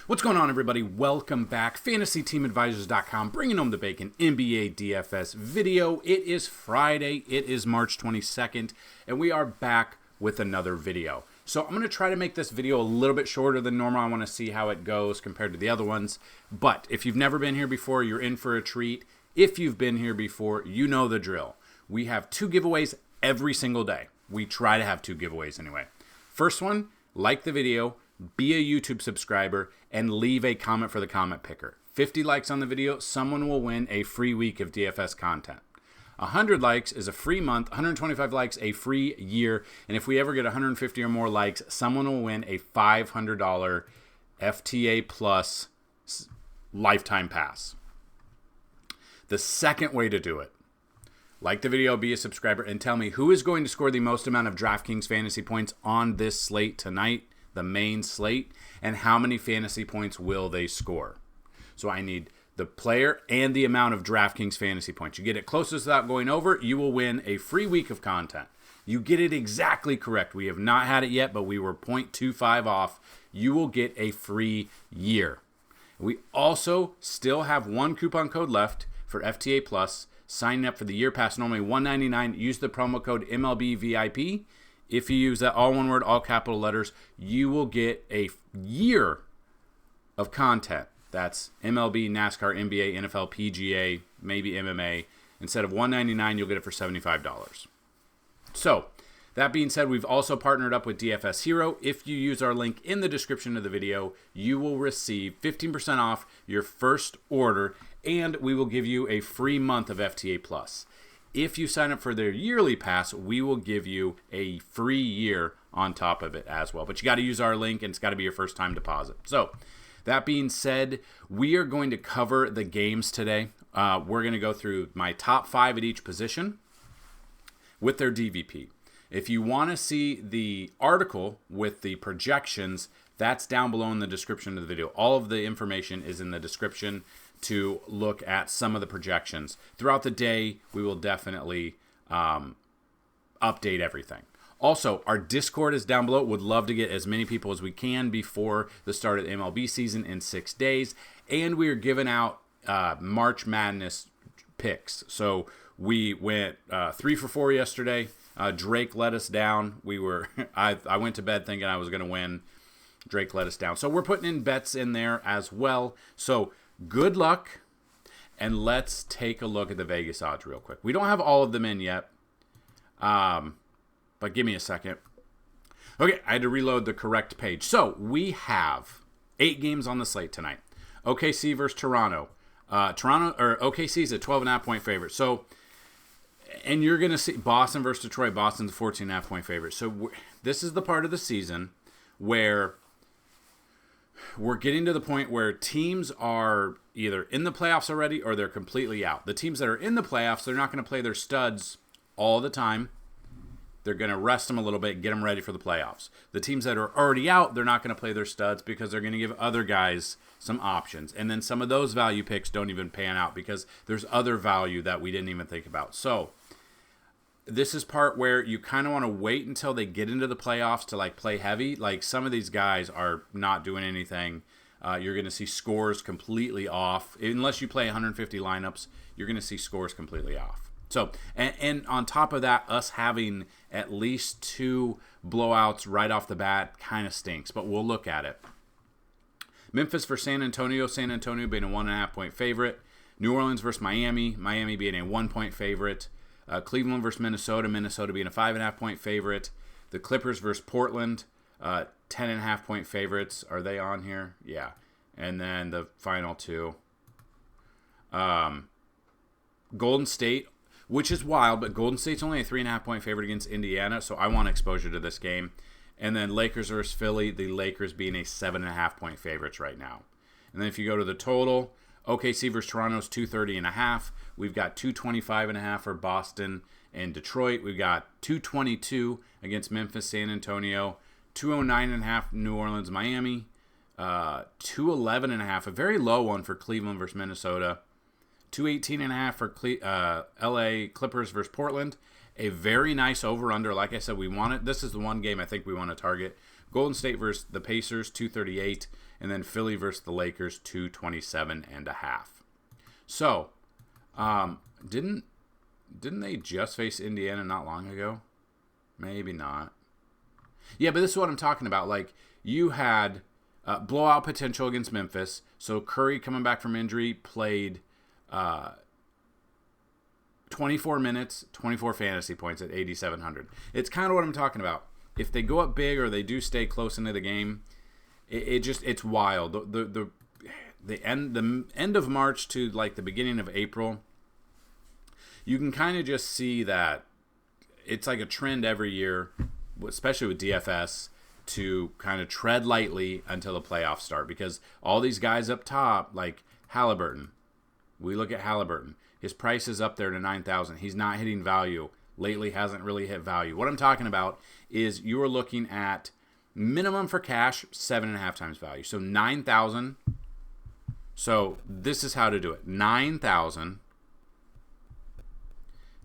What's going on, everybody? Welcome back. FantasyTeamAdvisors.com, bringing home the bacon NBA DFS video. It is Friday. It is March 22nd, and we are back with another video. So I'm going to try to make this video a little bit shorter than normal. I want to see how it goes compared to the other ones. But if you've never been here before, you're in for a treat. If you've been here before, you know the drill. We have 2 giveaways every single day. We try to have 2 giveaways anyway. First one, like the video, be a YouTube subscriber, and leave a comment for the comment picker. 50 likes on the video, someone will win a free week of DFS content. 100 likes is a free month, 125 likes a free year, and if we ever get 150 or more likes, someone will win a $500 FTA Plus lifetime pass. The second way to do it, like the video, be a subscriber, and tell me who is going to score the most amount of DraftKings fantasy points on this slate tonight, the main slate, and how many fantasy points will they score. So I need the player and the amount of DraftKings fantasy points. You get it closest without going over, you will win a free week of content. You get it exactly correct. We have not had it yet, but we were 0.25 off. You will get a free year. We also still have 1 coupon code left for FTA Plus. Signing up for the year pass, normally $199. Use the promo code MLBVIP. If you use that, all one word, all capital letters, you will get a year of content. That's MLB, NASCAR, NBA, NFL, PGA, maybe MMA. Instead of $199, you'll get it for $75. So, that being said, we've also partnered up with DFS Hero. If you use our link in the description of the video, you will receive 15% off your first order, and we will give you a free month of FTA Plus. If you sign up for their yearly pass, we will give you a free year on top of it as well. But you got to use our link, and it's got to be your first time deposit. So, that being said, we are going to cover the games today. We're going to go through my top 5 at each position with their DVP. If you want to see the article with the projections, that's down below in the description of the video. All of the information is in the description to look at some of the projections. Throughout the day, we will definitely update everything. Also, our Discord is down below. Would love to get as many people as we can before the start of the MLB season in 6 days. And we are giving out March Madness picks. So we went 3 for 4 yesterday. Drake let us down. I went to bed thinking I was going to win. Drake let us down. So we're putting in bets in there as well. So good luck, and let's take a look at the Vegas odds real quick. We don't have all of them in yet, but give me a second. Okay, I had to reload the correct page. So we have 8 games on the slate tonight. OKC versus Toronto. OKC is a 12.5-point favorite. So, and you're going to see Boston versus Detroit. Boston's a 14.5-point favorite. So this is the part of the season where we're getting to the point where teams are either in the playoffs already or they're completely out. The teams that are in the playoffs, they're not going to play their studs all the time. They're going to rest them a little bit and get them ready for the playoffs. The teams that are already out, they're not going to play their studs because they're going to give other guys some options. And then some of those value picks don't even pan out because there's other value that we didn't even think about. So this is part where you kind of want to wait until they get into the playoffs to like play heavy. Like some of these guys are not doing anything. You're going to see scores completely off. Unless you play 150 lineups, you're going to see scores completely off. So, and on top of that, us having at least 2 blowouts right off the bat kind of stinks, but we'll look at it. Memphis versus San Antonio. San Antonio being a 1.5-point favorite. New Orleans versus Miami. Miami being a 1-point favorite. Cleveland versus Minnesota. Minnesota being a 5.5-point favorite. The Clippers versus Portland. 10.5-point favorites. Are they on here? Yeah. And then the final 2. Golden State, which is wild, but Golden State's only a 3.5-point favorite against Indiana, so I want exposure to this game. And then Lakers versus Philly, the Lakers being a 7.5-point favorites right now. And then if you go to the total, OKC versus Toronto's 230.5. We've got 225.5 for Boston and Detroit. We've got 222 against Memphis, San Antonio, 209.5 New Orleans, Miami, 211.5, a very low one for Cleveland versus Minnesota, 218.5 for LA Clippers versus Portland. A very nice over-under. Like I said, we want it. This is the one game I think we want to target. Golden State versus the Pacers, 238. And then Philly versus the Lakers, 227.5. So, didn't they just face Indiana not long ago? Maybe not. Yeah, but this is what I'm talking about. Like, you had blowout potential against Memphis. So Curry, coming back from injury, played 24 minutes, 24 fantasy points at 8,700. It's kind of what I'm talking about. If they go up big or they do stay close into the game, it's wild. The end of March to like the beginning of April, you can kind of just see that it's like a trend every year, especially with DFS, to kind of tread lightly until the playoffs start, because all these guys up top, like Halliburton, we look at Halliburton, his price is up there to 9,000. He's not hitting value. Lately hasn't really hit value. What I'm talking about is you are looking at minimum for cash, 7.5 times value. So 9,000. So this is how to do it. 9,000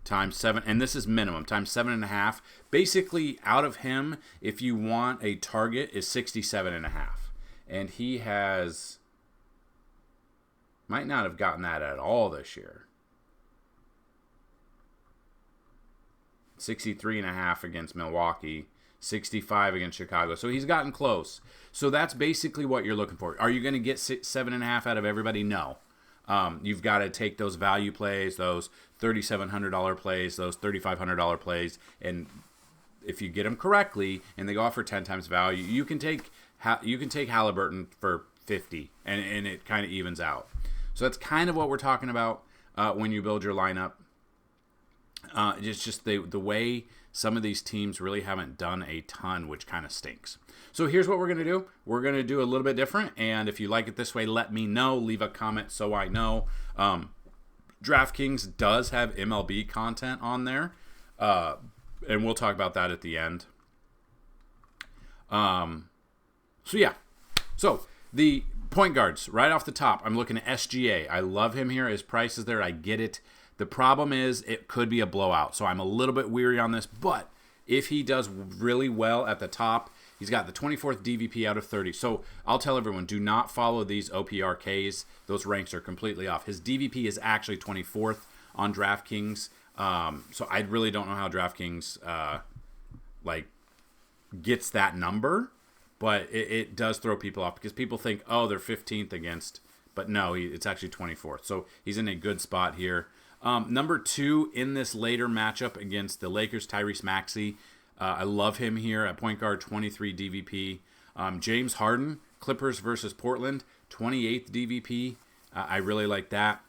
times 7, and this is minimum, times 7.5. Basically, out of him, if you want a target, is 67.5. And he might not have gotten that at all this year. 63.5 against Milwaukee, 65 against Chicago. So he's gotten close. So that's basically what you're looking for. Are you going to get 7.5 out of everybody? No. You've got to take those value plays, those $3,700 plays, those $3,500 plays, and if you get them correctly and they go off for 10 times value, you can take Halliburton for 50, and it kind of evens out. So that's kind of what we're talking about when you build your lineup. It's just the way some of these teams really haven't done a ton, which kind of stinks. So here's what we're going to do. We're going to do a little bit different, and if you like it this way, let me know. Leave a comment so I know. DraftKings does have MLB content on there, and we'll talk about that at the end. So the point guards, right off the top, I'm looking at SGA. I love him here. His price is there. I get it. The problem is it could be a blowout, so I'm a little bit weary on this, but if he does really well at the top, he's got the 24th DVP out of 30. So I'll tell everyone, do not follow these OPRKs. Those ranks are completely off. His DVP is actually 24th on DraftKings, so I really don't know how DraftKings gets that number, but it does throw people off because people think, oh, they're 15th against, but no, it's actually 24th. So he's in a good spot here. Number 2 in this later matchup against the Lakers, Tyrese Maxey. I love him here at point guard, 23 DVP. James Harden, Clippers versus Portland, 28th DVP. I really like that.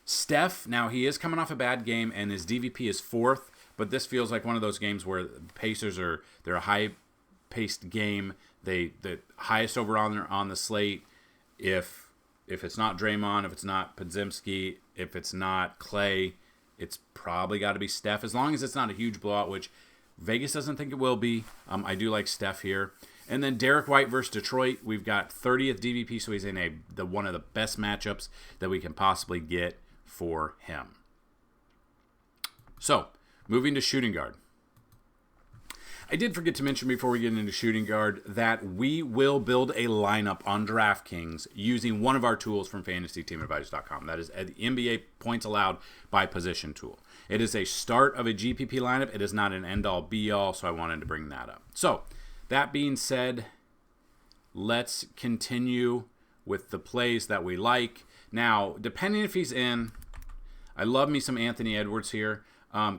Steph, now he is coming off a bad game, and his DVP is 4th, but this feels like one of those games where the Pacers they're a high-paced game. The highest over on the slate. If it's not Draymond, if it's not Podziemski, if it's not Clay, it's probably got to be Steph. As long as it's not a huge blowout, which Vegas doesn't think it will be. I do like Steph here. And then Derek White versus Detroit. We've got 30th DVP, so he's in one of the best matchups that we can possibly get for him. So, moving to shooting guard. I did forget to mention before we get into shooting guard that we will build a lineup on DraftKings using one of our tools from FantasyTeamAdvisors.com. That is the NBA points allowed by position tool. It is a start of a GPP lineup. It is not an end-all, be-all, so I wanted to bring that up. So, that being said, let's continue with the plays that we like. Now, depending if he's in, I love me some Anthony Edwards here.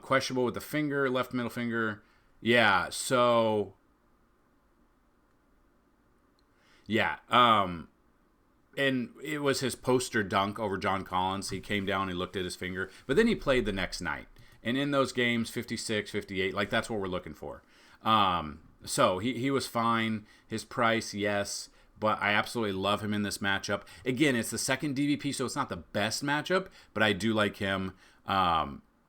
Questionable with the finger, left middle finger. Yeah, so and it was his poster dunk over John Collins. He came down, he looked at his finger, but then he played the next night. And in those games, 56, 58, like that's what we're looking for. So he was fine. His price, yes, but I absolutely love him in this matchup. Again, it's the second DVP, so it's not the best matchup, but I do like him.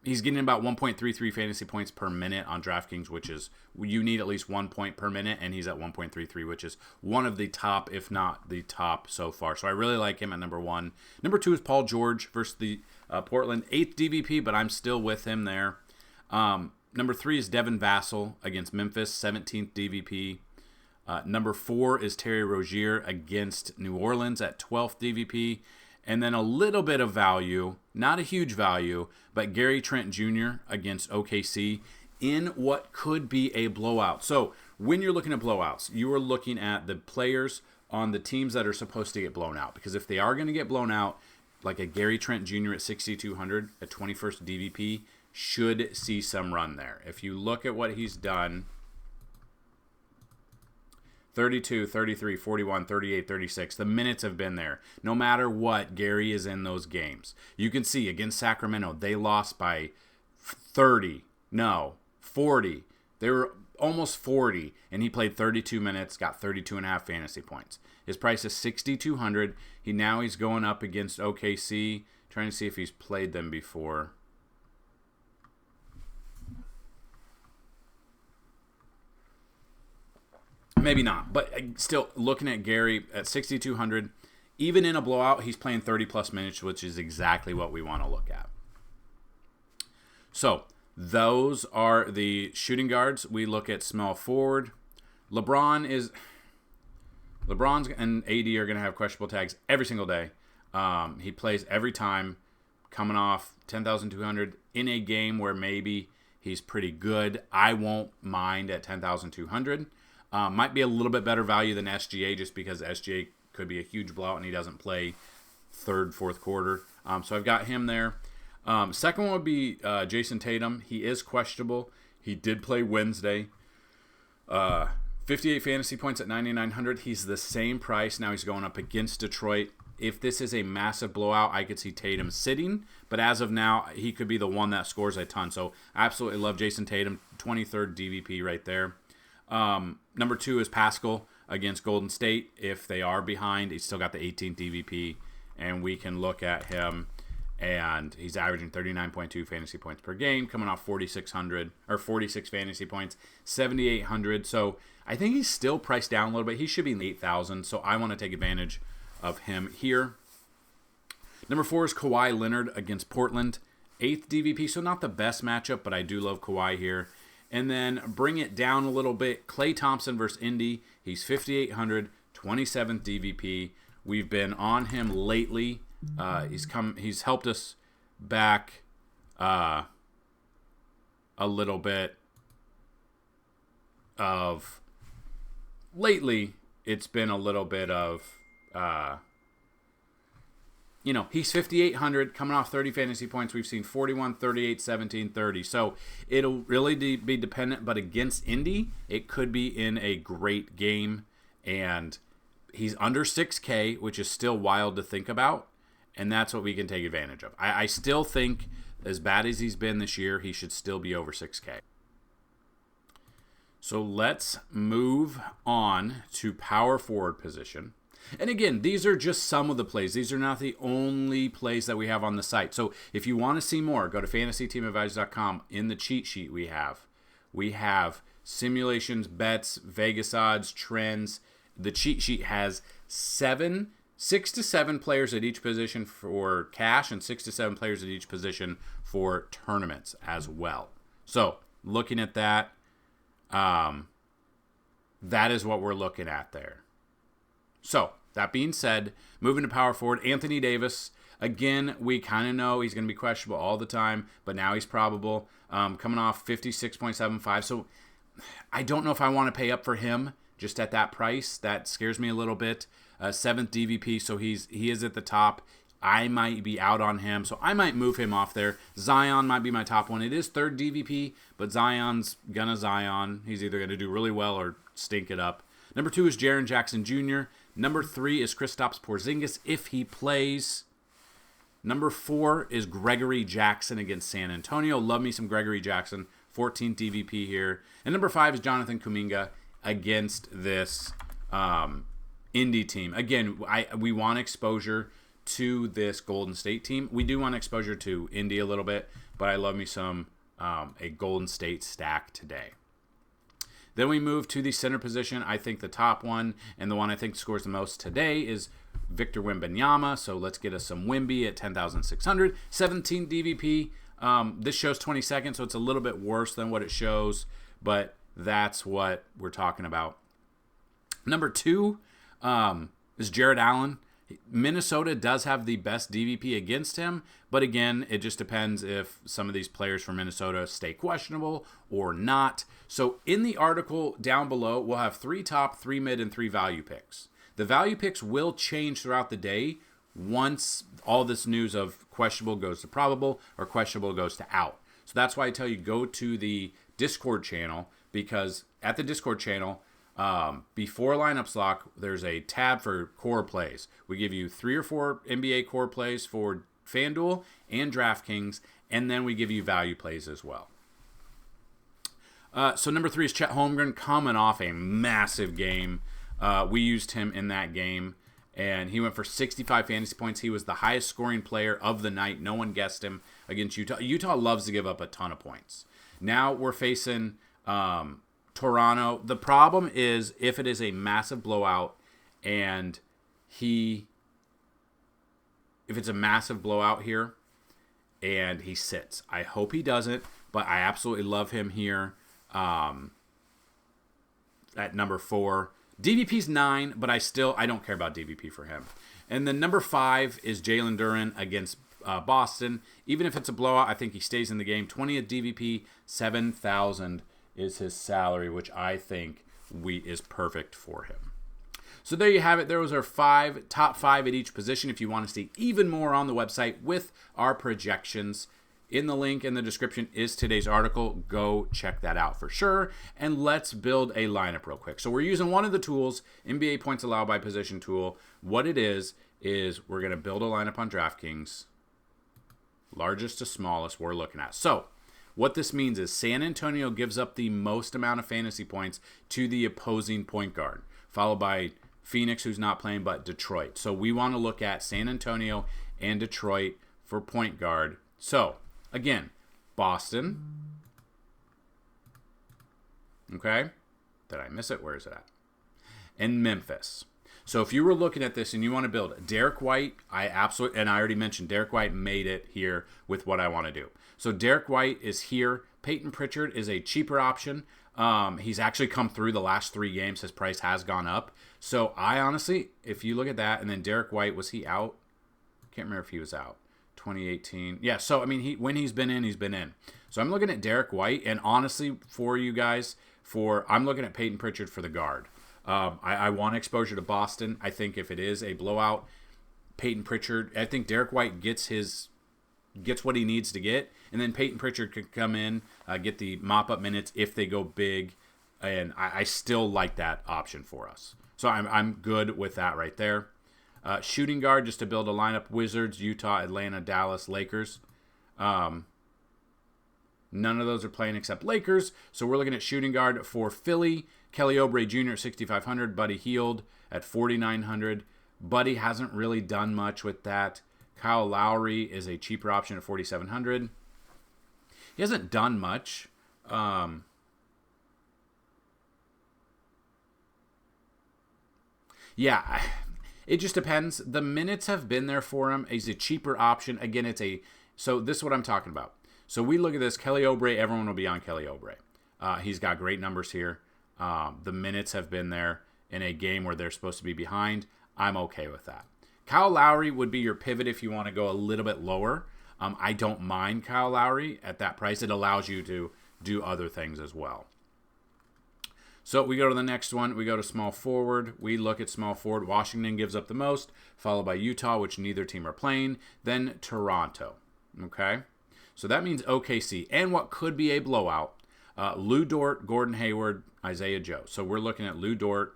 He's getting about 1.33 fantasy points per minute on DraftKings, which is, you need at least 1 point per minute, and he's at 1.33, which is one of the top, if not the top so far. So I really like him at number 1. Number 2 is Paul George versus the Portland, 8th DVP, but I'm still with him there. Number 3 is Devin Vassell against Memphis, 17th DVP. Number 4 is Terry Rozier against New Orleans at 12th DVP. And then a little bit of value, not a huge value, but Gary Trent Jr. against OKC in what could be a blowout. So when you're looking at blowouts, you are looking at the players on the teams that are supposed to get blown out. Because if they are going to get blown out, like a Gary Trent Jr. at 6,200 at 21st DVP should see some run there. If you look at what he's done, 32, 33, 41, 38, 36. The minutes have been there. No matter what, Gary is in those games. You can see against Sacramento, they lost by 40. They were almost 40, and he played 32 minutes, got 32.5 fantasy points. His price is 6,200. He's going up against OKC. Trying to see if he's played them before. Maybe not, but still looking at Gary at 6,200. Even in a blowout, he's playing 30-plus minutes, which is exactly what we want to look at. So those are the shooting guards. We look at small forward. LeBron's and AD are going to have questionable tags every single day. He plays every time, coming off 10,200 in a game where maybe he's pretty good. I won't mind at 10,200. Might be a little bit better value than SGA just because SGA could be a huge blowout and he doesn't play third, fourth quarter. So I've got him there. Second one would be Jason Tatum. He is questionable. He did play Wednesday. 58 fantasy points at 9,900. He's the same price. Now he's going up against Detroit. If this is a massive blowout, I could see Tatum sitting. But as of now, he could be the one that scores a ton. So I absolutely love Jason Tatum. 23rd DVP right there. Number 2 is Pascal against Golden State. If they are behind, he's still got the 18th DVP, and we can look at him, and he's averaging 39.2 fantasy points per game, coming off 4,600 or 46 fantasy points, 7,800. So I think he's still priced down a little bit. He should be in the 8,000. So I want to take advantage of him here. Number 4 is Kawhi Leonard against Portland, 8th DVP. So not the best matchup, but I do love Kawhi here. And then bring it down a little bit. Klay Thompson versus Indy. He's 5,800, 27th DVP. We've been on him lately. He's helped us back a little bit of lately. It's been a little bit of he's 5,800 coming off 30 fantasy points. We've seen 41, 38, 17, 30. So it'll really be dependent, but against Indy, it could be in a great game. And he's under 6K, which is still wild to think about. And that's what we can take advantage of. I still think, as bad as he's been this year, he should still be over 6K. So let's move on to power forward position. And again, these are just some of the plays. These are not the only plays that we have on the site. So if you want to see more, go to FantasyTeamAdvisors.com. In the cheat sheet we have simulations, bets, Vegas odds, trends. The cheat sheet has 6 to 7 players at each position for cash and 6 to 7 players at each position for tournaments as well. So looking at that, that is what we're looking at there. So, that being said, moving to power forward, Anthony Davis. Again, we kind of know he's going to be questionable all the time, but now he's probable. Coming off 56.75. So, I don't know if I want to pay up for him just at that price. That scares me a little bit. 7th DVP, so he is at the top. I might be out on him, so I might move him off there. Zion might be my top one. It is 3rd DVP, but Zion's gonna Zion. He's either going to do really well or stink it up. Number 2 is Jaren Jackson Jr. Number 3 is Kristaps Porzingis if he plays. Number 4 is Gregory Jackson against San Antonio. Love me some Gregory Jackson. 14th DVP here. And number 5 is Jonathan Kuminga against this Indy team. Again, we want exposure to this Golden State team. We do want exposure to Indy a little bit, but I love me some a Golden State stack today. Then we move to the center position. I think the top one and the one I think scores the most today is Victor Wembanyama. So let's get us some Wemby at 10,600. 17 DVP. This shows 20 seconds, so it's a little bit worse than what it shows, but that's what we're talking about. Number 2 is Jared Allen. Minnesota does have the best DVP against him, but again, it just depends if some of these players from Minnesota stay questionable or not. So in the article down below, we'll have 3 top, 3 mid, and 3 value picks. The value picks will change throughout the day once all this news of questionable goes to probable or questionable goes to out. So that's why I tell you go to the Discord channel, because at the Discord channel, before lineups lock, there's a tab for core plays. We give you 3 or 4 NBA core plays for FanDuel and DraftKings, and then we give you value plays as well. So number 3 is Chet Holmgren, coming off a massive game. We used him in that game, and he went for 65 fantasy points. He was the highest scoring player of the night. No one guessed him against Utah. Utah loves to give up a ton of points. Now we're facing Toronto. The problem is if it is a massive blowout and if it's a massive blowout here and he sits. I hope he doesn't, but I absolutely love him here at number 4. DVP's 9, but I don't care about DVP for him. And then number 5 is Jalen Duren against Boston. Even if it's a blowout, I think he stays in the game. 20th DVP, 7,000 is his salary, which I think is perfect for him. So there you have it. Those are top 5 at each position. If you want to see even more on the website with our projections, in the link in the description is today's article. Go check that out for sure. And let's build a lineup real quick. So we're using one of the tools, NBA points allowed by position tool. What it is we're going to build a lineup on DraftKings, largest to smallest we're looking at. So what this means is San Antonio gives up the most amount of fantasy points to the opposing point guard, followed by Phoenix, who's not playing, but Detroit. So we want to look at San Antonio and Detroit for point guard. So, again, Boston. Okay. Did I miss it? Where is it at? And Memphis. So if you were looking at this and you want to build Derek White, I already mentioned Derek White made it here with what I want to do. So Derek White is here. Peyton Pritchard is a cheaper option. He's actually come through the last 3 games. His price has gone up. So I honestly, if you look at that, and then Derek White, was he out? Can't remember if he was out. 2018. Yeah, so I mean, when he's been in, he's been in. So I'm looking at Derek White, and honestly, for you guys, I'm looking at Peyton Pritchard for the guard. I want exposure to Boston. I think if it is a blowout, Peyton Pritchard, I think Derek White gets what he needs to get, and then Peyton Pritchard could come in, get the mop-up minutes if they go big, and I still like that option for us. So I'm good with that right there. Shooting guard, just to build a lineup, Wizards, Utah, Atlanta, Dallas, Lakers. None of those are playing except Lakers, so we're looking at shooting guard for Philly. Kelly Oubre Jr. at 6,500, Buddy Hield at 4,900. Buddy hasn't really done much with that. Kyle Lowry is a cheaper option at 4,700. He hasn't done much. Yeah, it just depends. The minutes have been there for him. He's a cheaper option. Again, so this is what I'm talking about. So we look at this. Kelly Oubre, everyone will be on Kelly Oubre. He's got great numbers here. The minutes have been there in a game where they're supposed to be behind. I'm okay with that. Kyle Lowry would be your pivot if you want to go a little bit lower. I don't mind Kyle Lowry at that price. It allows you to do other things as well. So we go to the next one. We go to small forward. We look at small forward. Washington gives up the most, followed by Utah, which neither team are playing. Then Toronto. Okay? So that means OKC. And what could be a blowout, Lou Dort, Gordon Hayward, Isaiah Joe. So we're looking at Lou Dort.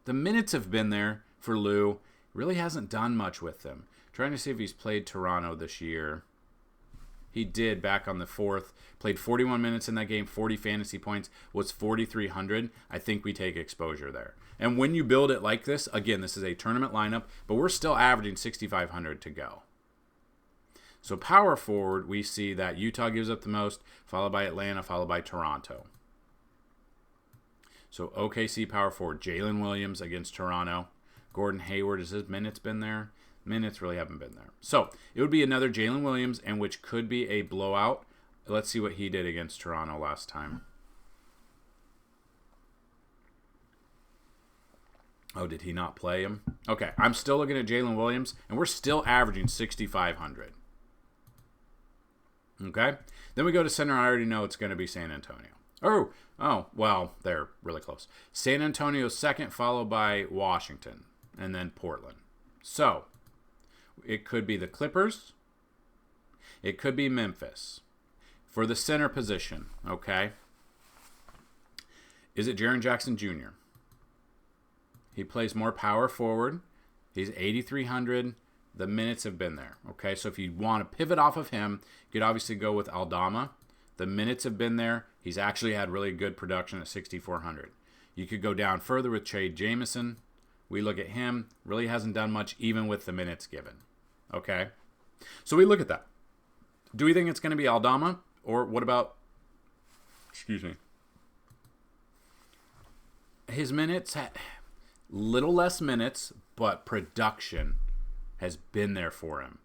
The minutes have been there for Lou. Really hasn't done much with them. Trying to see if he's played Toronto this year. He did back on the 4th. Played 41 minutes in that game, 40 fantasy points, was 4,300. I think we take exposure there. And when you build it like this, again, this is a tournament lineup, but we're still averaging 6,500 to go. So power forward, we see that Utah gives up the most, followed by Atlanta, followed by Toronto. So OKC power forward, Jalen Williams against Toronto. Gordon Hayward, has his minutes been there? Minutes really haven't been there. So it would be another Jalen Williams, and which could be a blowout. Let's see what he did against Toronto last time. Oh, did he not play him? Okay, I'm still looking at Jalen Williams, and we're still averaging 6,500. Okay, then we go to center. I already know it's going to be San Antonio. Oh, well, they're really close. San Antonio's second, followed by Washington, and then Portland. So, it could be the Clippers. It could be Memphis. For the center position, okay? Is it Jaren Jackson Jr.? He plays more power forward. He's 8,300. The minutes have been there, okay? So if you want to pivot off of him, you could obviously go with Aldama. The minutes have been there. He's actually had really good production at 6,400. You could go down further with Trey Jamison. We look at him. Really hasn't done much even with the minutes given, okay? So we look at that. Do we think it's going to be Aldama? Or what about, his minutes, little less minutes, but production has been there for him.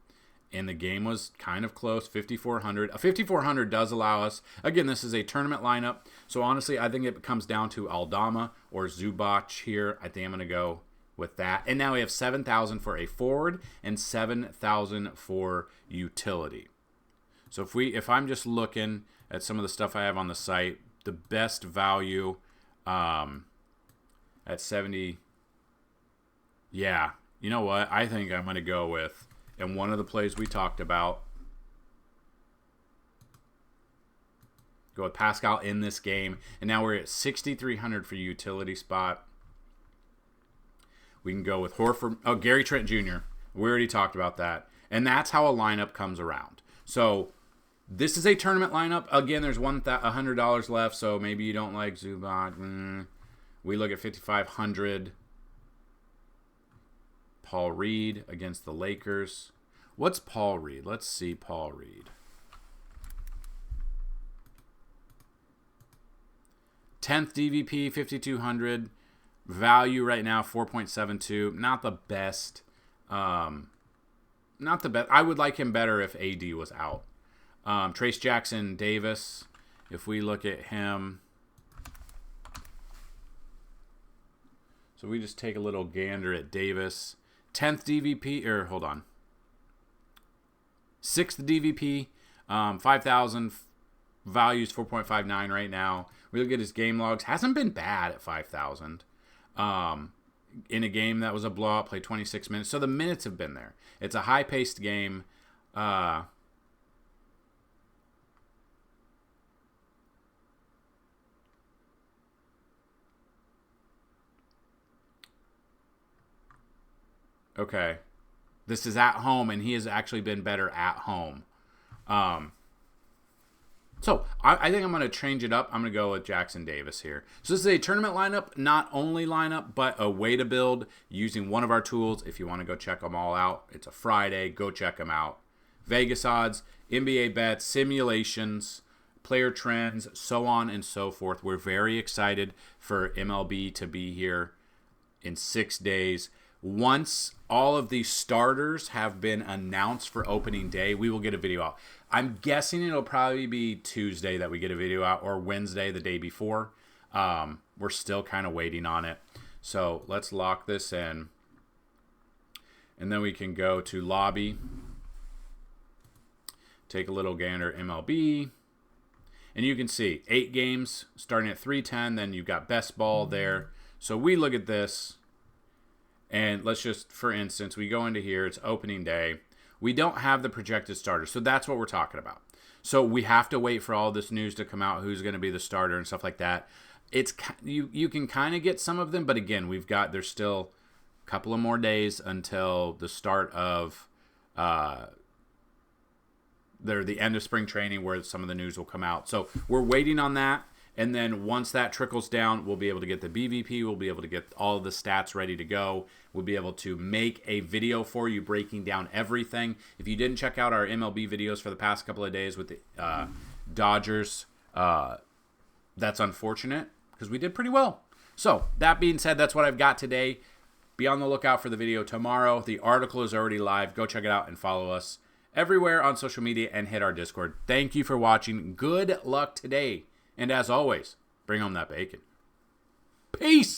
And the game was kind of close, 5,400. A 5,400 does allow us, again, this is a tournament lineup. So honestly, I think it comes down to Aldama or Zubac here. I think I'm going to go with that. And now we have 7,000 for a forward and 7,000 for utility. So if I'm just looking at some of the stuff I have on the site, the best value at 70, yeah, you know what? I think I'm going to go with, and one of the plays we talked about, go with Pascal in this game. And now we're at 6,300 for utility spot. We can go with Horford. Oh, Gary Trent Jr. We already talked about that. And that's how a lineup comes around. So this is a tournament lineup. Again, there's $100 left, so maybe you don't like Zubac. We look at 5,500. Paul Reed against the Lakers. What's Paul Reed? Let's see Paul Reed. 10th DVP, 5,200. Value right now, 4.72. Not the best. Not the best. I would like him better if AD was out. Trace Jackson Davis. If we look at him. So we just take a little gander at Davis. 10th DVP, or hold on. 6th DVP, 5,000 values, 4.59 right now. We look at his game logs. Hasn't been bad at 5,000. In a game that was a blowout, played 26 minutes. So the minutes have been there. It's a high-paced game. Okay. This is at home, and he has actually been better at home. So I think I'm going to change it up. I'm going to go with Jackson Davis here. So this is a tournament lineup, not only lineup, but a way to build using one of our tools. If you want to go check them all out, it's a Friday. Go check them out. Vegas odds, NBA bets, simulations, player trends, so on and so forth. We're very excited for MLB to be here in 6 days. Once all of these starters have been announced for opening day, we will get a video out. I'm guessing it'll probably be Tuesday that we get a video out, or Wednesday the day before. We're still kind of waiting on it. So let's lock this in. And then we can go to lobby. Take a little gander at MLB. And you can see 8 games starting at 310. Then you've got best ball there. So we look at this. And let's just, for instance, we go into here. It's opening day. We don't have the projected starter. So that's what we're talking about. So we have to wait for all this news to come out, who's going to be the starter and stuff like that. It's you can kind of get some of them. But again, there's still a couple of more days until the start of the end of spring training, where some of the news will come out. So we're waiting on that. And then once that trickles down, we'll be able to get the BVP. We'll be able to get all of the stats ready to go. We'll be able to make a video for you breaking down everything. If you didn't check out our MLB videos for the past couple of days with the Dodgers, that's unfortunate because we did pretty well. So that being said, that's what I've got today. Be on the lookout for the video tomorrow. The article is already live. Go check it out and follow us everywhere on social media and hit our Discord. Thank you for watching. Good luck today. And as always, bring home that bacon. Peace!